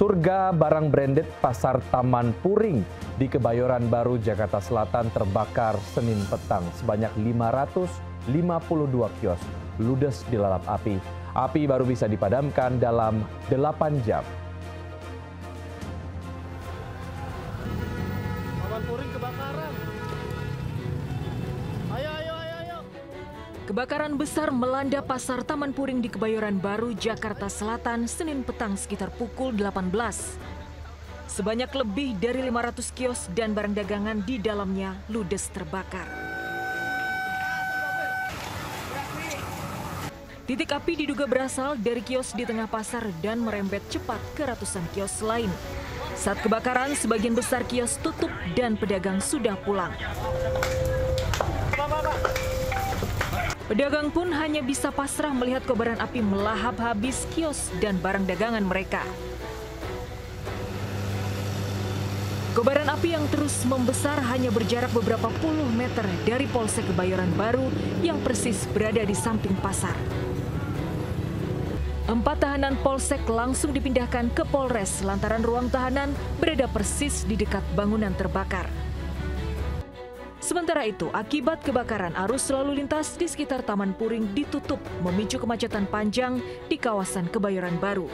Surga barang branded Pasar Taman Puring di Kebayoran Baru, Jakarta Selatan terbakar Senin petang. Sebanyak 552 kios ludes dilalap api. Api baru bisa dipadamkan dalam 8 jam. Taman Puring kebakaran. Ayo. Kebakaran besar melanda Pasar Taman Puring di Kebayoran Baru, Jakarta Selatan, Senin petang sekitar pukul 18. Sebanyak lebih dari 500 kios dan barang dagangan di dalamnya ludes terbakar. Titik api diduga berasal dari kios di tengah pasar dan merembet cepat ke ratusan kios lain. Saat kebakaran, sebagian besar kios tutup dan pedagang sudah pulang. Pedagang pun hanya bisa pasrah melihat kobaran api melahap habis kios dan barang dagangan mereka. Kobaran api yang terus membesar hanya berjarak beberapa puluh meter dari Polsek Kebayoran Baru yang persis berada di samping pasar. 4 tahanan Polsek langsung dipindahkan ke Polres lantaran ruang tahanan berada persis di dekat bangunan terbakar. Sementara itu, akibat kebakaran, arus lalu lintas di sekitar Taman Puring ditutup, memicu kemacetan panjang di kawasan Kebayoran Baru.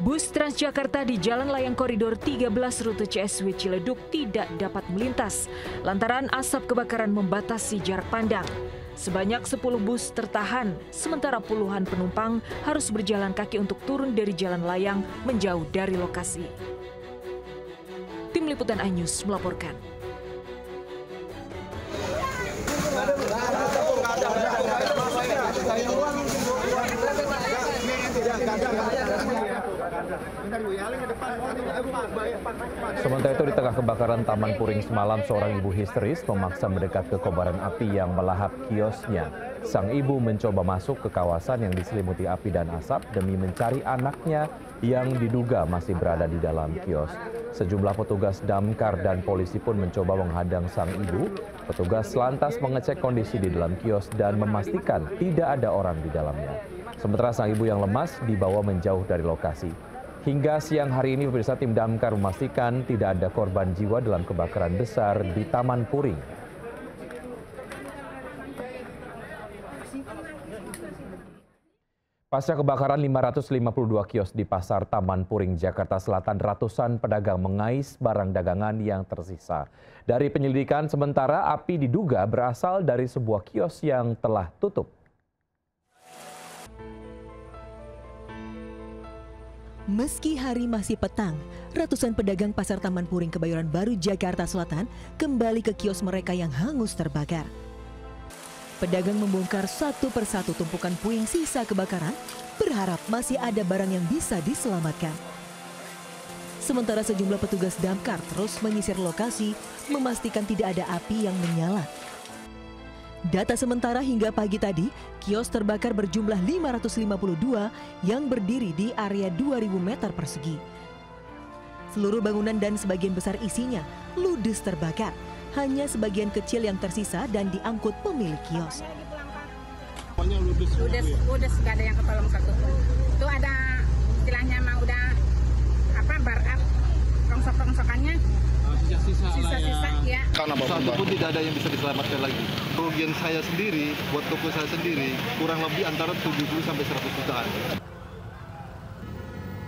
Bus Transjakarta di Jalan Layang Koridor 13 rute CSW Ciledug tidak dapat melintas lantaran asap kebakaran membatasi jarak pandang. Sebanyak 10 bus tertahan, sementara puluhan penumpang harus berjalan kaki untuk turun dari jalan layang menjauh dari lokasi. Tim Liputan iNews melaporkan. Sementara itu, di tengah kebakaran Taman Puring semalam, seorang ibu histeris memaksa mendekat ke kobaran api yang melahap kiosnya. Sang ibu mencoba masuk ke kawasan yang diselimuti api dan asap demi mencari anaknya yang diduga masih berada di dalam kios. Sejumlah petugas damkar dan polisi pun mencoba menghadang sang ibu. Petugas lantas mengecek kondisi di dalam kios dan memastikan tidak ada orang di dalamnya. Sementara sang ibu yang lemas dibawa menjauh dari lokasi. Hingga siang hari ini, pemirsa, tim damkar memastikan tidak ada korban jiwa dalam kebakaran besar di Taman Puring. Pasca kebakaran 552 kios di Pasar Taman Puring, Jakarta Selatan, ratusan pedagang mengais barang dagangan yang tersisa. Dari penyelidikan sementara, api diduga berasal dari sebuah kios yang telah tutup. Meski hari masih petang, ratusan pedagang Pasar Taman Puring Kebayoran Baru, Jakarta Selatan kembali ke kios mereka yang hangus terbakar. Pedagang membongkar satu persatu tumpukan puing sisa kebakaran, berharap masih ada barang yang bisa diselamatkan. Sementara sejumlah petugas damkar terus menyisir lokasi, memastikan tidak ada api yang menyala. Data sementara hingga pagi tadi, kios terbakar berjumlah 552 yang berdiri di area 2.000 meter persegi. Seluruh bangunan dan sebagian besar isinya ludes terbakar. Hanya sebagian kecil yang tersisa dan diangkut pemilik kios. Ludes, gak ada yang ketolong satu pun. Itu ada istilahnya mah udah barat, rongsok-rongsokannya. Sisa-sisa ya. Satu pun tidak ada yang bisa diselamatkan lagi. Kerugian saya sendiri, buat toko saya sendiri, kurang lebih antara 70 sampai 100 jutaan.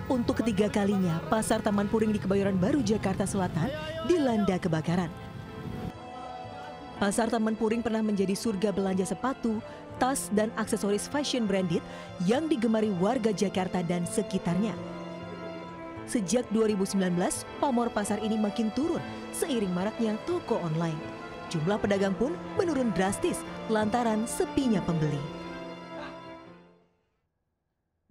Untuk ketiga kalinya, Pasar Taman Puring di Kebayoran Baru, Jakarta Selatan dilanda kebakaran. Pasar Taman Puring pernah menjadi surga belanja sepatu, tas, dan aksesoris fashion branded yang digemari warga Jakarta dan sekitarnya. Sejak 2019, pamor pasar ini makin turun seiring maraknya toko online. Jumlah pedagang pun menurun drastis lantaran sepinya pembeli.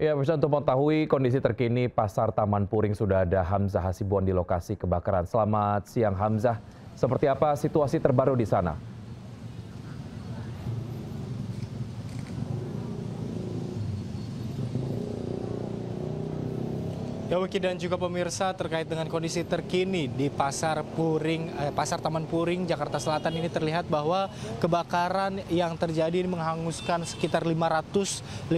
Ya, bisa untuk mengetahui kondisi terkini Pasar Taman Puring sudah ada Hamzah Hasibuan di lokasi kebakaran. Selamat siang, Hamzah. Seperti apa situasi terbaru di sana? Ya, Wiki dan juga pemirsa, terkait dengan kondisi terkini di Pasar Taman Puring, Jakarta Selatan ini terlihat bahwa kebakaran yang terjadi menghanguskan sekitar 552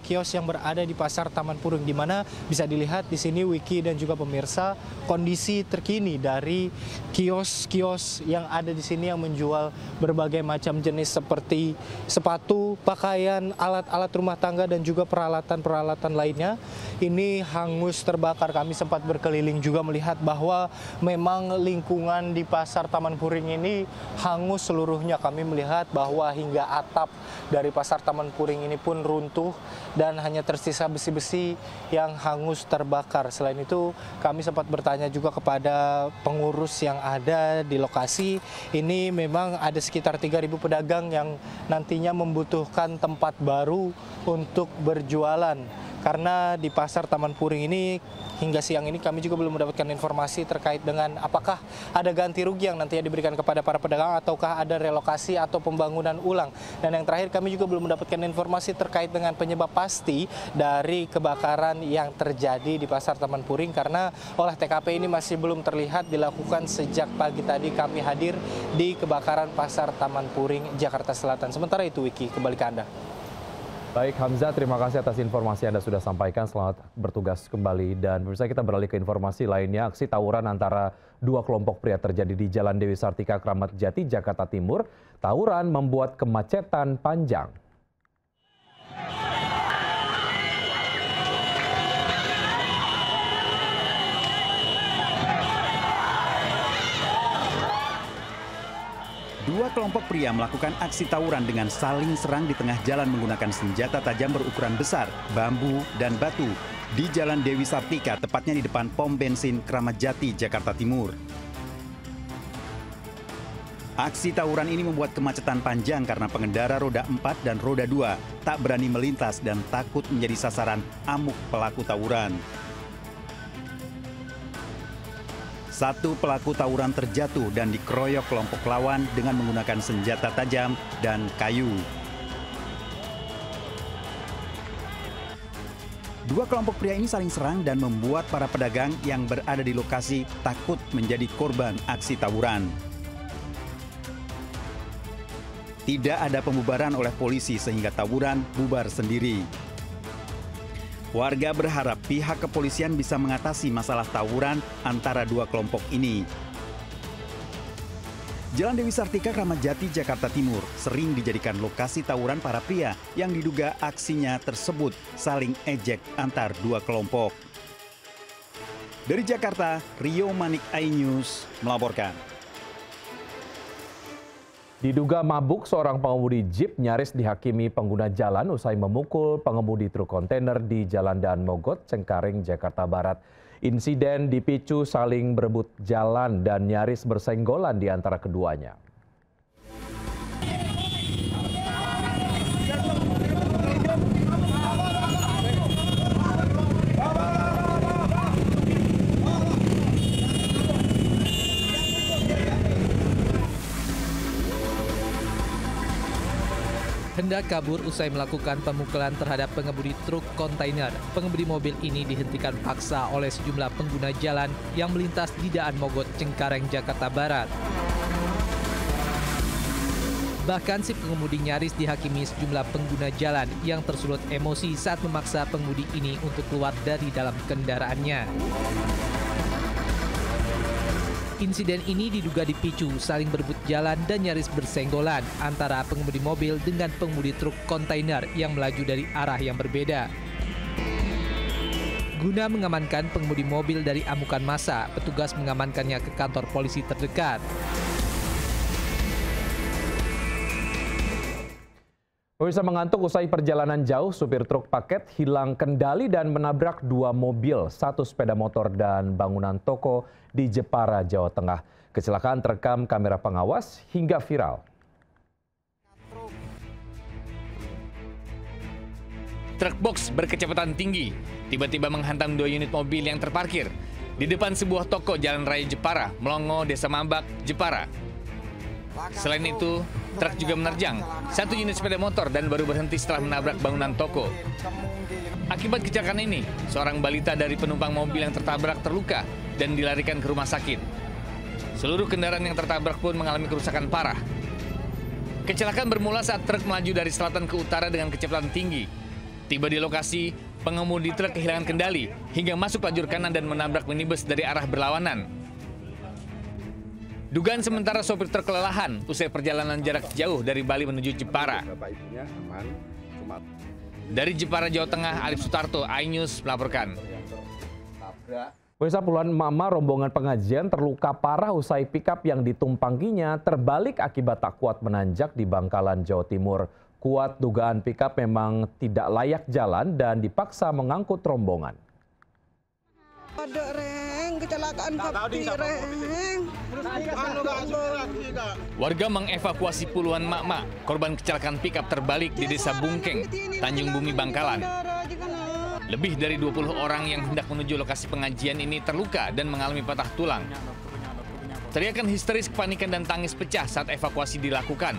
kios yang berada di Pasar Taman Puring, di mana bisa dilihat di sini, Wiki dan juga pemirsa, kondisi terkini dari kios-kios yang ada di sini yang menjual berbagai macam jenis seperti sepatu, pakaian, alat-alat rumah tangga dan juga peralatan-peralatan lainnya. Ini hangus terbakar. Kami sempat berkeliling juga melihat bahwa memang lingkungan di Pasar Taman Puring ini hangus seluruhnya. Kami melihat bahwa hingga atap dari Pasar Taman Puring ini pun runtuh dan hanya tersisa besi-besi yang hangus terbakar. Selain itu, kami sempat bertanya juga kepada pengurus yang ada di lokasi. Ini memang ada sekitar 3.000 pedagang yang nantinya membutuhkan tempat baru untuk berjualan. Karena di Pasar Taman Puring ini hingga siang ini kami juga belum mendapatkan informasi terkait dengan apakah ada ganti rugi yang nantinya diberikan kepada para pedagang ataukah ada relokasi atau pembangunan ulang. Dan yang terakhir, kami juga belum mendapatkan informasi terkait dengan penyebab pasti dari kebakaran yang terjadi di Pasar Taman Puring, karena olah TKP ini masih belum terlihat dilakukan sejak pagi tadi kami hadir di kebakaran Pasar Taman Puring, Jakarta Selatan. Sementara itu, Wiki, kembali ke Anda. Baik, Hamzah, terima kasih atas informasi Anda sudah sampaikan. Selamat bertugas kembali. Dan pemirsa, kita beralih ke informasi lainnya. Aksi tawuran antara dua kelompok pria terjadi di Jalan Dewi Sartika, Kramat Jati, Jakarta Timur. Tawuran membuat kemacetan panjang. Dua kelompok pria melakukan aksi tawuran dengan saling serang di tengah jalan menggunakan senjata tajam berukuran besar, bambu, dan batu di Jalan Dewi Sartika, tepatnya di depan pom bensin Kramat Jati, Jakarta Timur. Aksi tawuran ini membuat kemacetan panjang karena pengendara roda 4 dan roda 2 tak berani melintas dan takut menjadi sasaran amuk pelaku tawuran. Satu pelaku tawuran terjatuh dan dikeroyok kelompok lawan dengan menggunakan senjata tajam dan kayu. Dua kelompok pria ini saling serang dan membuat para pedagang yang berada di lokasi takut menjadi korban aksi tawuran. Tidak ada pembubaran oleh polisi sehingga tawuran bubar sendiri. Warga berharap pihak kepolisian bisa mengatasi masalah tawuran antara dua kelompok ini. Jalan Dewi Sartika, Kramat Jati, Jakarta Timur sering dijadikan lokasi tawuran para pria yang diduga aksinya tersebut saling ejek antar dua kelompok. Dari Jakarta, Rio Manik, iNews melaporkan. Diduga mabuk, seorang pengemudi Jeep nyaris dihakimi pengguna jalan usai memukul pengemudi truk kontainer di Jalan Daan Mogot, Cengkareng, Jakarta Barat. Insiden dipicu saling berebut jalan dan nyaris bersenggolan di antara keduanya. Hendak kabur usai melakukan pemukulan terhadap pengemudi truk kontainer. Pengemudi mobil ini dihentikan paksa oleh sejumlah pengguna jalan yang melintas di Daan Mogot, Cengkareng, Jakarta Barat. Bahkan si pengemudi nyaris dihakimi sejumlah pengguna jalan yang tersulut emosi saat memaksa pengemudi ini untuk keluar dari dalam kendaraannya. Insiden ini diduga dipicu saling berebut jalan dan nyaris bersenggolan antara pengemudi mobil dengan pengemudi truk kontainer yang melaju dari arah yang berbeda. Guna mengamankan pengemudi mobil dari amukan massa, petugas mengamankannya ke kantor polisi terdekat. Pemirsa, mengantuk usai perjalanan jauh, supir truk paket hilang kendali dan menabrak dua mobil, satu sepeda motor dan bangunan toko di Jepara, Jawa Tengah. Kecelakaan terekam kamera pengawas hingga viral. Truk box berkecepatan tinggi tiba-tiba menghantam dua unit mobil yang terparkir di depan sebuah toko Jalan Raya Jepara, Melongo, Desa Mambak, Jepara. Selain itu, Truk juga menerjang satu unit sepeda motor dan baru berhenti setelah menabrak bangunan toko. Akibat kecelakaan ini, seorang balita dari penumpang mobil yang tertabrak terluka dan dilarikan ke rumah sakit. Seluruh kendaraan yang tertabrak pun mengalami kerusakan parah. Kecelakaan bermula saat truk melaju dari selatan ke utara dengan kecepatan tinggi. Tiba di lokasi, pengemudi truk kehilangan kendali hingga masuk lajur kanan dan menabrak minibus dari arah berlawanan. Dugaan sementara sopir truk kelelahan usai perjalanan jarak jauh dari Bali menuju Jepara. Dari Jepara, Jawa Tengah, Arif Sutarto, iNews melaporkan. Pemirsa, puluhan emak-emak rombongan pengajian terluka parah usai pikap yang ditumpanginya terbalik akibat tak kuat menanjak di Bangkalan, Jawa Timur. Kuat dugaan pikap memang tidak layak jalan dan dipaksa mengangkut rombongan. Ada reng, kecelakaan kopi reng. Warga mengevakuasi puluhan emak-emak korban kecelakaan pikap terbalik di Desa Bungkeng, Tanjung Bumi, Bangkalan. Lebih dari 20 orang yang hendak menuju lokasi pengajian ini terluka dan mengalami patah tulang. Teriakan histeris, kepanikan dan tangis pecah saat evakuasi dilakukan.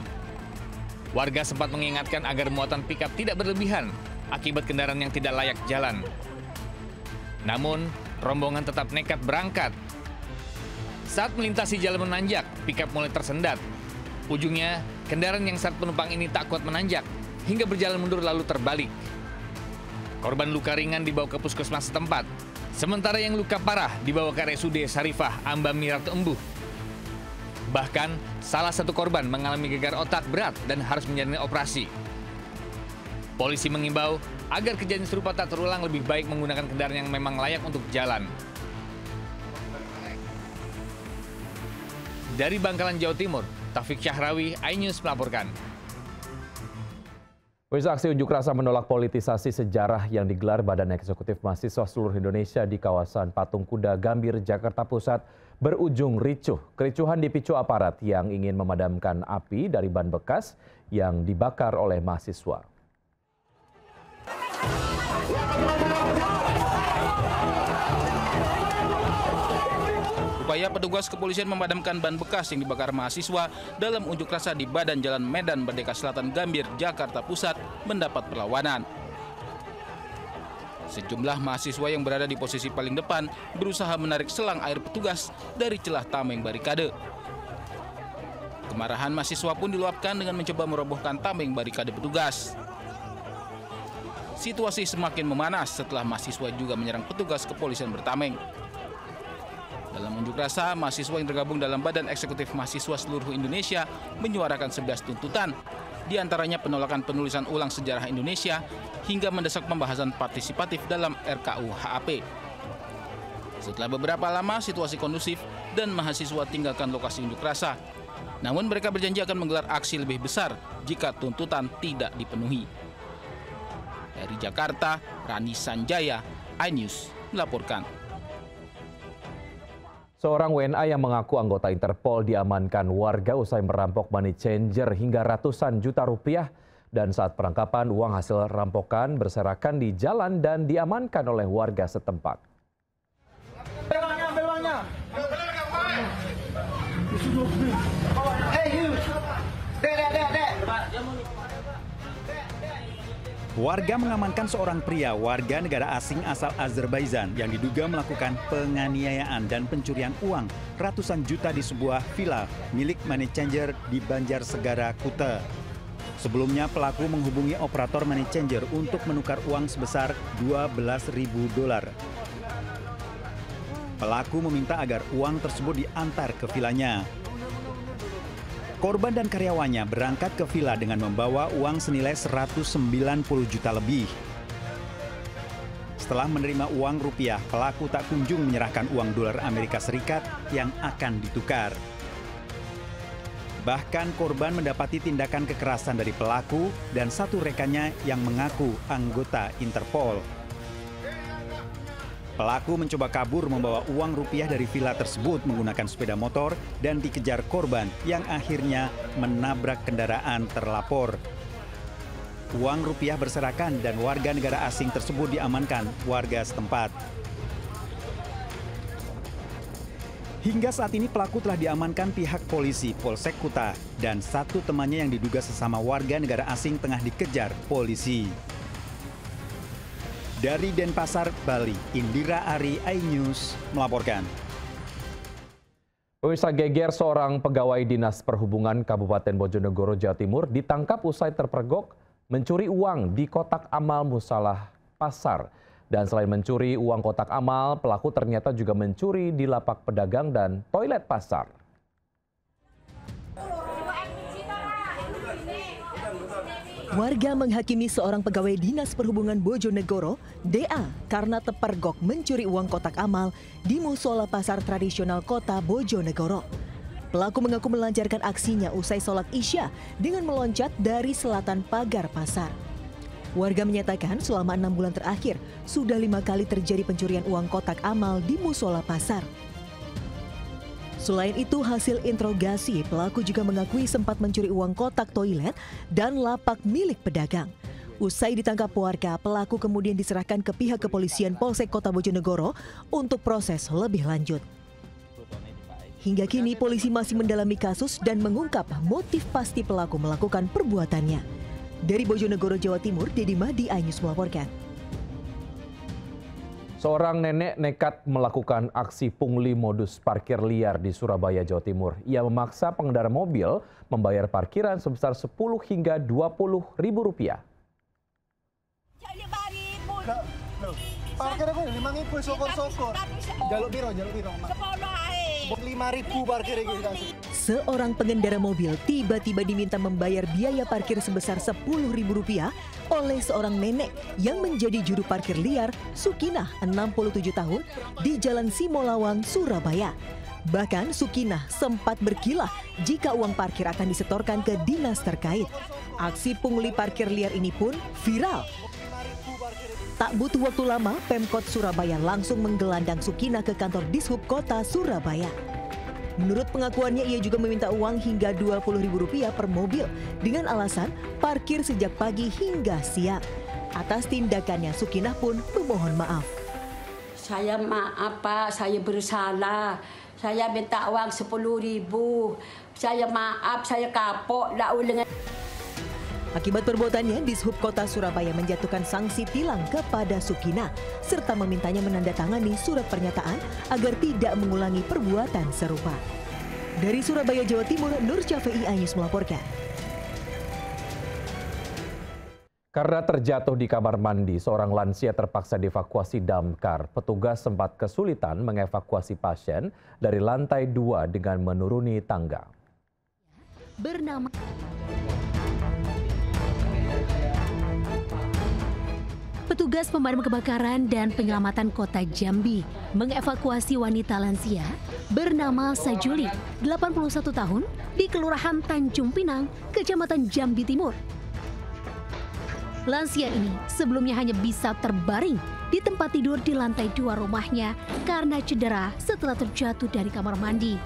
Warga sempat mengingatkan agar muatan pikap tidak berlebihan akibat kendaraan yang tidak layak jalan. Namun, rombongan tetap nekat berangkat. Saat melintasi jalan menanjak, pikap mulai tersendat. Ujungnya, kendaraan yang saat penumpang ini tak kuat menanjak hingga berjalan mundur lalu terbalik. Korban luka ringan dibawa ke puskesmas setempat, sementara yang luka parah dibawa ke RSUD Sarifah Ambamirat Embuh. Bahkan, salah satu korban mengalami gegar otak berat dan harus menjalani operasi. Polisi mengimbau agar kejadian serupa tak terulang, lebih baik menggunakan kendaraan yang memang layak untuk jalan. Dari Bangkalan, Jawa Timur, Taufik Syahrawi, iNews melaporkan. Aksi unjuk rasa menolak politisasi sejarah yang digelar Badan Eksekutif Mahasiswa Seluruh Indonesia di kawasan Patung Kuda Gambir, Jakarta Pusat berujung ricuh. Kericuhan dipicu aparat yang ingin memadamkan api dari ban bekas yang dibakar oleh mahasiswa. Upaya petugas kepolisian memadamkan ban bekas yang dibakar mahasiswa dalam unjuk rasa di Badan Jalan Medan Merdeka Selatan Gambir, Jakarta Pusat mendapat perlawanan. Sejumlah mahasiswa yang berada di posisi paling depan berusaha menarik selang air petugas dari celah tameng barikade. Kemarahan mahasiswa pun diluapkan dengan mencoba merobohkan tameng barikade petugas. Situasi semakin memanas setelah mahasiswa juga menyerang petugas kepolisian bertameng. Dalam unjuk rasa, mahasiswa yang tergabung dalam Badan Eksekutif Mahasiswa Seluruh Indonesia menyuarakan 11 tuntutan, di antaranya penolakan penulisan ulang sejarah Indonesia hingga mendesak pembahasan partisipatif dalam RKUHP. Setelah beberapa lama situasi kondusif dan mahasiswa tinggalkan lokasi unjuk rasa, namun mereka berjanji akan menggelar aksi lebih besar jika tuntutan tidak dipenuhi. Dari Jakarta, Rani Sanjaya, iNews melaporkan. Seorang WNA yang mengaku anggota Interpol diamankan warga usai merampok money changer hingga ratusan juta rupiah. Dan saat penangkapan, uang hasil rampokan berserakan di jalan dan diamankan oleh warga setempat. Warga mengamankan seorang pria warga negara asing asal Azerbaijan yang diduga melakukan penganiayaan dan pencurian uang ratusan juta di sebuah villa milik money changer di Banjarsegara, Kuta. Sebelumnya pelaku menghubungi operator money changer untuk menukar uang sebesar $12.000. Pelaku meminta agar uang tersebut diantar ke villanya. Korban dan karyawannya berangkat ke villa dengan membawa uang senilai 190 juta lebih. Setelah menerima uang rupiah, pelaku tak kunjung menyerahkan uang dolar Amerika Serikat yang akan ditukar. Bahkan korban mendapati tindakan kekerasan dari pelaku dan satu rekannya yang mengaku anggota Interpol. Pelaku mencoba kabur membawa uang rupiah dari villa tersebut menggunakan sepeda motor dan dikejar korban yang akhirnya menabrak kendaraan terlapor. Uang rupiah berserakan dan warga negara asing tersebut diamankan warga setempat. Hingga saat ini pelaku telah diamankan pihak polisi Polsek Kuta dan satu temannya yang diduga sesama warga negara asing tengah dikejar polisi. Dari Denpasar, Bali, Indira Ari, iNews melaporkan. Pemirsa, geger seorang pegawai Dinas Perhubungan Kabupaten Bojonegoro, Jawa Timur ditangkap usai terpergok mencuri uang di kotak amal musalah pasar. Dan selain mencuri uang kotak amal, pelaku ternyata juga mencuri di lapak pedagang dan toilet pasar. Warga menghakimi seorang pegawai Dinas Perhubungan Bojonegoro, DA, karena terpergok mencuri uang kotak amal di musola pasar tradisional kota Bojonegoro. Pelaku mengaku melancarkan aksinya usai sholat Isya dengan meloncat dari selatan pagar pasar. Warga menyatakan selama 6 bulan terakhir sudah 5 kali terjadi pencurian uang kotak amal di musola pasar. Selain itu, hasil interogasi, pelaku juga mengakui sempat mencuri uang kotak toilet dan lapak milik pedagang. Usai ditangkap warga, pelaku kemudian diserahkan ke pihak kepolisian Polsek Kota Bojonegoro untuk proses lebih lanjut. Hingga kini, polisi masih mendalami kasus dan mengungkap motif pasti pelaku melakukan perbuatannya. Dari Bojonegoro, Jawa Timur, Dedi Mahdi, iNews melaporkan. Seorang nenek nekat melakukan aksi pungli modus parkir liar di Surabaya, Jawa Timur. Ia memaksa pengendara mobil membayar parkiran sebesar 10 hingga 20 ribu rupiah. Parkir aku 5.000 sokor-sokor. Jaluk biro. 5.000 parkir iki. Seorang pengendara mobil tiba-tiba diminta membayar biaya parkir sebesar 10 ribu rupiah oleh seorang nenek yang menjadi juru parkir liar Sukinah, 67 tahun, di Jalan Simolawang, Surabaya. Bahkan Sukinah sempat berkilah jika uang parkir akan disetorkan ke dinas terkait. Aksi pungli parkir liar ini pun viral. Tak butuh waktu lama, Pemkot Surabaya langsung menggelandang Sukinah ke kantor Dishub Kota Surabaya. Menurut pengakuannya, ia juga meminta uang hingga 20 ribu rupiah per mobil dengan alasan parkir sejak pagi hingga siang. Atas tindakannya, Sukinah pun memohon maaf. Saya maaf Pak, saya bersalah. Saya minta uang 10 ribu. Saya maaf, saya kapok. Akibat perbuatannya, Dishub Kota Surabaya menjatuhkan sanksi tilang kepada Sukinah serta memintanya menandatangani surat pernyataan agar tidak mengulangi perbuatan serupa. Dari Surabaya, Jawa Timur, Nur Syafi'i, iNews melaporkan. Karena terjatuh di kamar mandi, seorang lansia terpaksa dievakuasi damkar. Petugas sempat kesulitan mengevakuasi pasien dari lantai 2 dengan menuruni tangga. Petugas pemadam kebakaran dan penyelamatan Kota Jambi mengevakuasi wanita lansia bernama Sajuli, 81 tahun, di Kelurahan Tanjung Pinang, Kecamatan Jambi Timur. Lansia ini sebelumnya hanya bisa terbaring di tempat tidur di lantai 2 rumahnya karena cedera setelah terjatuh dari kamar mandi.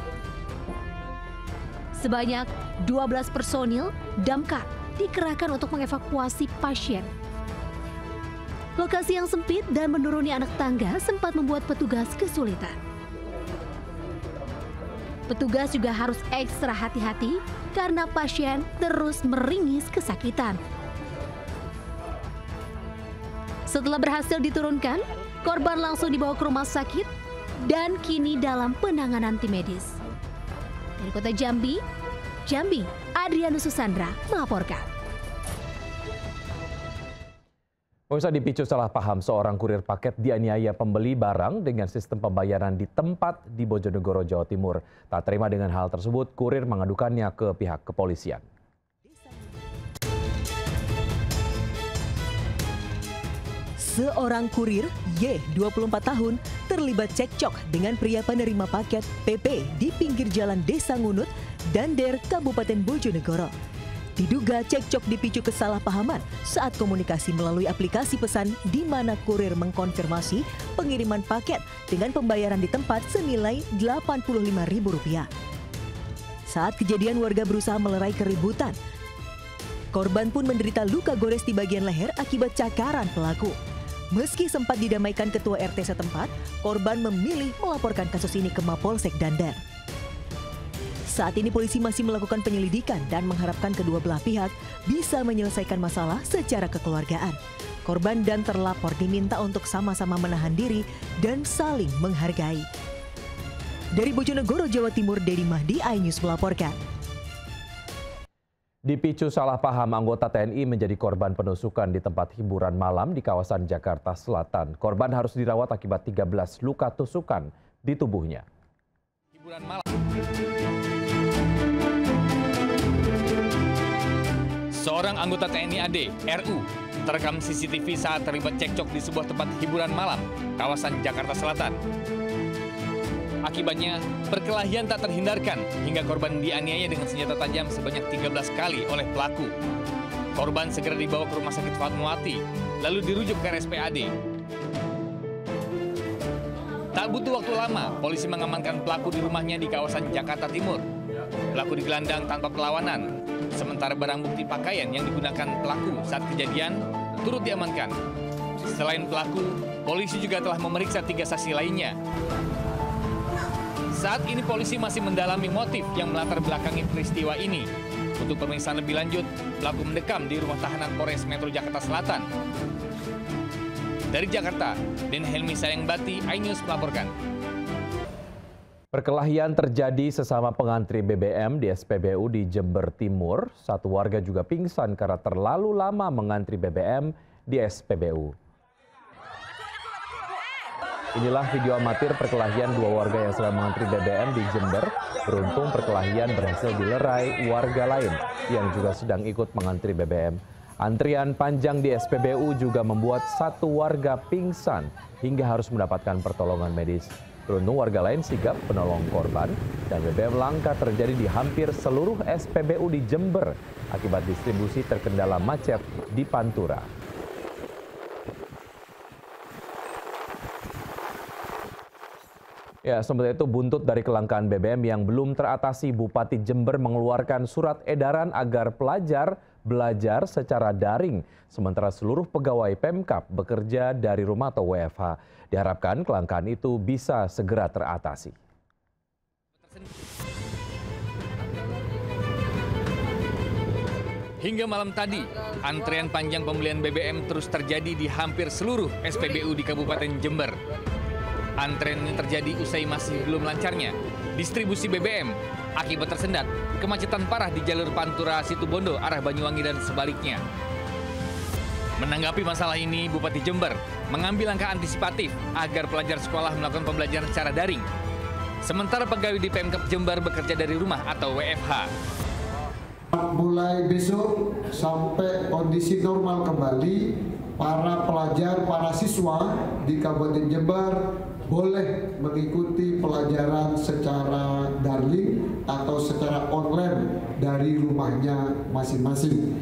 Sebanyak 12 personil damkar dikerahkan untuk mengevakuasi pasien. Lokasi yang sempit dan menuruni anak tangga sempat membuat petugas kesulitan. Petugas juga harus ekstra hati-hati karena pasien terus meringis kesakitan. Setelah berhasil diturunkan, korban langsung dibawa ke rumah sakit dan kini dalam penanganan tim medis. Dari Kota Jambi, Adrianus Susandra melaporkan. Pemirsa, dipicu salah paham, seorang kurir paket dianiaya pembeli barang dengan sistem pembayaran di tempat di Bojonegoro, Jawa Timur. Tak terima dengan hal tersebut, kurir mengadukannya ke pihak kepolisian. Seorang kurir, Y, 24 tahun, terlibat cekcok dengan pria penerima paket PP di pinggir jalan Desa Ngunut, Dander, Kabupaten Bojonegoro. Diduga cekcok dipicu kesalahpahaman saat komunikasi melalui aplikasi pesan di mana kurir mengkonfirmasi pengiriman paket dengan pembayaran di tempat senilai Rp85.000. Saat kejadian, warga berusaha melerai keributan. Korban pun menderita luka gores di bagian leher akibat cakaran pelaku. Meski sempat didamaikan ketua RT setempat, korban memilih melaporkan kasus ini ke Mapolsek Dandar. Saat ini polisi masih melakukan penyelidikan dan mengharapkan kedua belah pihak bisa menyelesaikan masalah secara kekeluargaan. Korban dan terlapor diminta untuk sama-sama menahan diri dan saling menghargai. Dari Bojonegoro, Jawa Timur, Dedi Mahdi, iNews melaporkan. Dipicu salah paham, anggota TNI menjadi korban penusukan di tempat hiburan malam di kawasan Jakarta Selatan. Korban harus dirawat akibat 13 luka tusukan di tubuhnya. Hiburan malam. Seorang anggota TNI AD, RU, terekam CCTV saat terlibat cekcok di sebuah tempat hiburan malam, kawasan Jakarta Selatan. Akibatnya, perkelahian tak terhindarkan hingga korban dianiaya dengan senjata tajam sebanyak 13 kali oleh pelaku. Korban segera dibawa ke Rumah Sakit Fatmawati, lalu dirujuk ke RSPAD. Tak butuh waktu lama, polisi mengamankan pelaku di rumahnya di kawasan Jakarta Timur. Pelaku digelandang tanpa perlawanan, sementara barang bukti pakaian yang digunakan pelaku saat kejadian turut diamankan. Selain pelaku, polisi juga telah memeriksa 3 saksi lainnya. Saat ini polisi masih mendalami motif yang melatar belakangi peristiwa ini. Untuk pemeriksaan lebih lanjut, pelaku mendekam di rumah tahanan Polres Metro Jakarta Selatan. Dari Jakarta, Den Helmi Sayangbati, iNews melaporkan. Perkelahian terjadi sesama pengantri BBM di SPBU di Jember Timur. Satu warga juga pingsan karena terlalu lama mengantri BBM di SPBU. Inilah video amatir perkelahian 2 warga yang sedang mengantri BBM di Jember. Beruntung perkelahian berhasil dilerai warga lain yang juga sedang ikut mengantri BBM. Antrian panjang di SPBU juga membuat satu warga pingsan hingga harus mendapatkan pertolongan medis. Beruntung warga lain sigap menolong korban dan BBM langka terjadi di hampir seluruh SPBU di Jember akibat distribusi terkendala macet di Pantura. Ya, sementara itu buntut dari kelangkaan BBM yang belum teratasi, Bupati Jember mengeluarkan surat edaran agar pelajar belajar secara daring, sementara seluruh pegawai Pemkab bekerja dari rumah atau WFH. Diharapkan kelangkaan itu bisa segera teratasi. Hingga malam tadi, antrean panjang pembelian BBM terus terjadi di hampir seluruh SPBU di Kabupaten Jember. Antrean ini terjadi usai masih belum lancarnya distribusi BBM. Akibat tersendat, kemacetan parah di jalur Pantura Situbondo arah Banyuwangi dan sebaliknya. Menanggapi masalah ini, Bupati Jember mengambil langkah antisipatif agar pelajar sekolah melakukan pembelajaran secara daring. Sementara pegawai di Pemkab Jember bekerja dari rumah atau WFH. Mulai besok sampai kondisi normal kembali, para pelajar, para siswa di Kabupaten Jember boleh mengikuti pelajaran secara daring atau secara online dari rumahnya masing-masing.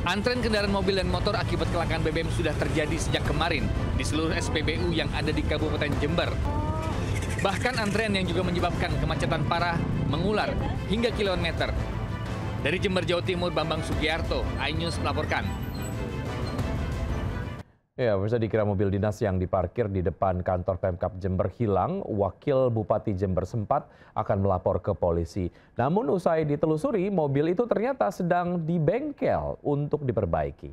Antrean kendaraan mobil dan motor akibat kelangkaan BBM sudah terjadi sejak kemarin di seluruh SPBU yang ada di Kabupaten Jember. Bahkan antrean yang juga menyebabkan kemacetan parah mengular hingga kilometer. Dari Jember, Jawa Timur, Bambang Sugiarto, iNews melaporkan. Ya, bisa dikira mobil dinas yang diparkir di depan kantor Pemkab Jember hilang. Wakil Bupati Jember sempat akan melapor ke polisi. Namun usai ditelusuri, mobil itu ternyata sedang di bengkel untuk diperbaiki.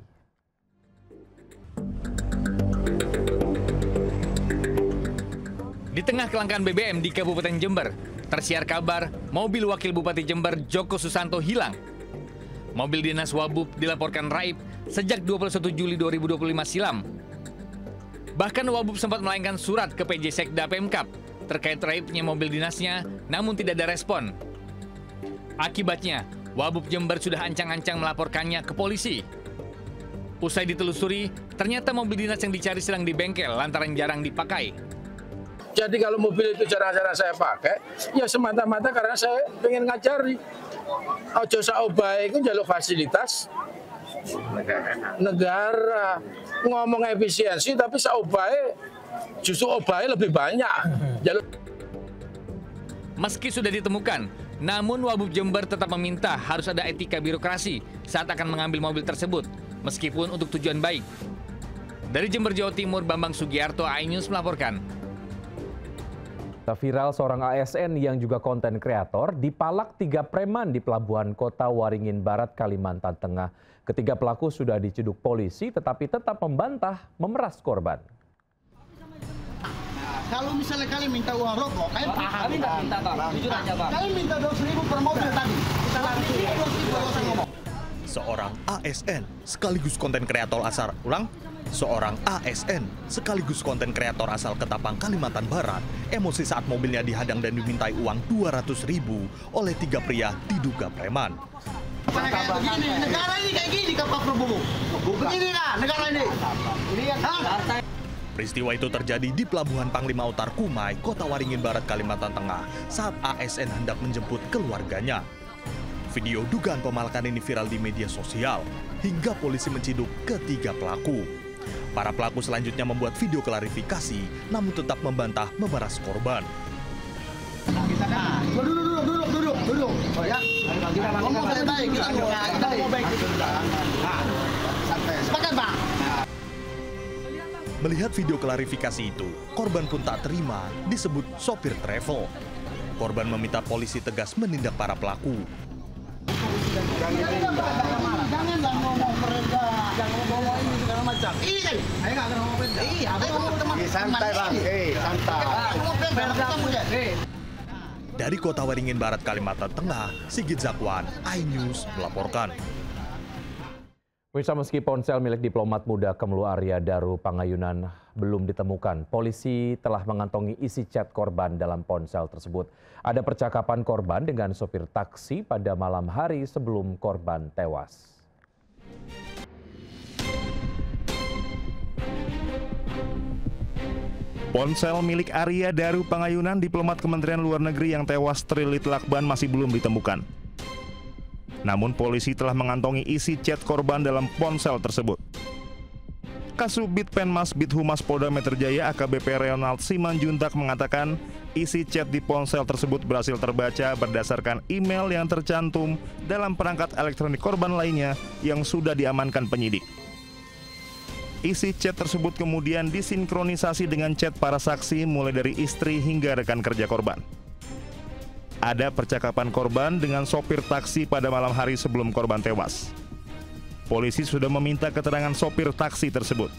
Di tengah kelangkaan BBM di Kabupaten Jember, tersiar kabar mobil Wakil Bupati Jember Joko Susanto hilang. Mobil dinas Wabub dilaporkan raib sejak 21 Juli 2025 silam. Bahkan Wabub sempat melayangkan surat ke PJ Sekda Pemkab terkait raibnya mobil dinasnya, namun tidak ada respon. Akibatnya, Wabub Jember sudah ancang-ancang melaporkannya ke polisi. Usai ditelusuri, ternyata mobil dinas yang dicari sedang di bengkel lantaran jarang dipakai. Jadi kalau mobil itu jarang-jarang saya pakai, ya semata-mata karena saya pengen ngajari. Ojo saobae itu jalur fasilitas negara, ngomong efisiensi tapi saobae justru obae lebih banyak. Meski sudah ditemukan, namun Wabub Jember tetap meminta harus ada etika birokrasi saat akan mengambil mobil tersebut, meskipun untuk tujuan baik. Dari Jember, Jawa Timur, Bambang Sugiarto, iNews melaporkan. Viral seorang ASN yang juga konten kreator dipalak 3 preman di pelabuhan Kota Waringin Barat, Kalimantan Tengah. Ketiga pelaku sudah diciduk polisi tetapi tetap membantah memeras korban. Kalau misalnya kalian minta uang rokok, kalian paham. Minta Bang, jujur aja Bang. Kalian minta 2.000 per mobil tadi. Kita langsung 2.000 ngomong. Seorang ASN sekaligus konten kreator konten kreator asal Ketapang, Kalimantan Barat, emosi saat mobilnya dihadang dan dimintai uang 200.000 oleh 3 pria diduga preman. Begini, negara ini kayak gini Pak Prabowo. Begini lah negara ini. Peristiwa itu terjadi di Pelabuhan Panglima Utar Kumai, Kota Waringin Barat, Kalimantan Tengah, saat ASN hendak menjemput keluarganya. Video dugaan pemalakan ini viral di media sosial, hingga polisi menciduk ketiga pelaku. Para pelaku selanjutnya membuat video klarifikasi, namun tetap membantah memeras korban. Kita kan duduk. Oh ya. Ngomong baik-baik, kita ngomong baik. Santai. Sepakat, Bang. Melihat video klarifikasi itu, korban pun tak terima disebut sopir travel. Korban meminta polisi tegas menindak para pelaku. Janganlah ngomong mereka, jangan ngomong ini segala macam. Iya, saya nggak akan ngomong mereka. Iya, santai Bang, santai. Dari Kota Waringin Barat, Kalimantan Tengah, Sigit Zakwan, iNews melaporkan. Meski ponsel milik diplomat muda Kemlu Arya Daru Pangayunan belum ditemukan, polisi telah mengantongi isi chat korban dalam ponsel tersebut. Ada percakapan korban dengan sopir taksi pada malam hari sebelum korban tewas. Ponsel milik Arya Daru Pangayunan, diplomat Kementerian Luar Negeri yang tewas terlilit lakban, masih belum ditemukan. Namun polisi telah mengantongi isi chat korban dalam ponsel tersebut. Kasubit Penmas Bithumas Polda Metro Jaya AKBP Ronald Simanjuntak mengatakan isi chat di ponsel tersebut berhasil terbaca berdasarkan email yang tercantum dalam perangkat elektronik korban lainnya yang sudah diamankan penyidik. Isi chat tersebut kemudian disinkronisasi dengan chat para saksi mulai dari istri hingga rekan kerja korban. Ada percakapan korban dengan sopir taksi pada malam hari sebelum korban tewas. Polisi sudah meminta keterangan sopir taksi tersebut.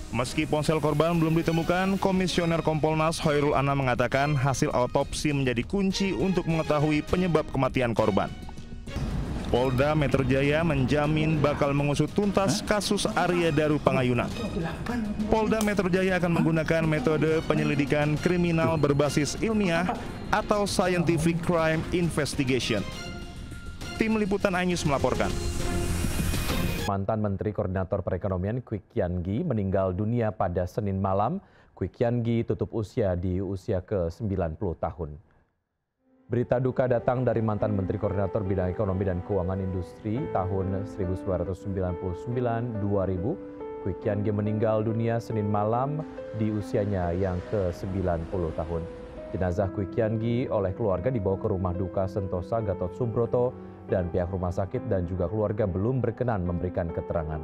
Meski ponsel korban belum ditemukan, Komisioner Kompolnas Hoirul Anam mengatakan hasil autopsi menjadi kunci untuk mengetahui penyebab kematian korban. Polda Metro Jaya menjamin bakal mengusut tuntas kasus Arya Daru Pangayunan. Polda Metro Jaya akan menggunakan metode penyelidikan kriminal berbasis ilmiah atau Scientific Crime Investigation. Tim Liputan iNews melaporkan. Mantan Menteri Koordinator Perekonomian Kwik Kian Gi meninggal dunia pada Senin malam. Kwik Kian Gi tutup usia di usia ke-90 tahun. Berita duka datang dari mantan Menteri Koordinator Bidang Ekonomi dan Keuangan Industri tahun 1999-2000. Kwik Kian Gi meninggal dunia Senin malam di usianya yang ke-90 tahun. Jenazah Kwik Kian Gi oleh keluarga dibawa ke rumah duka Sentosa Gatot Subroto dan pihak rumah sakit dan juga keluarga belum berkenan memberikan keterangan.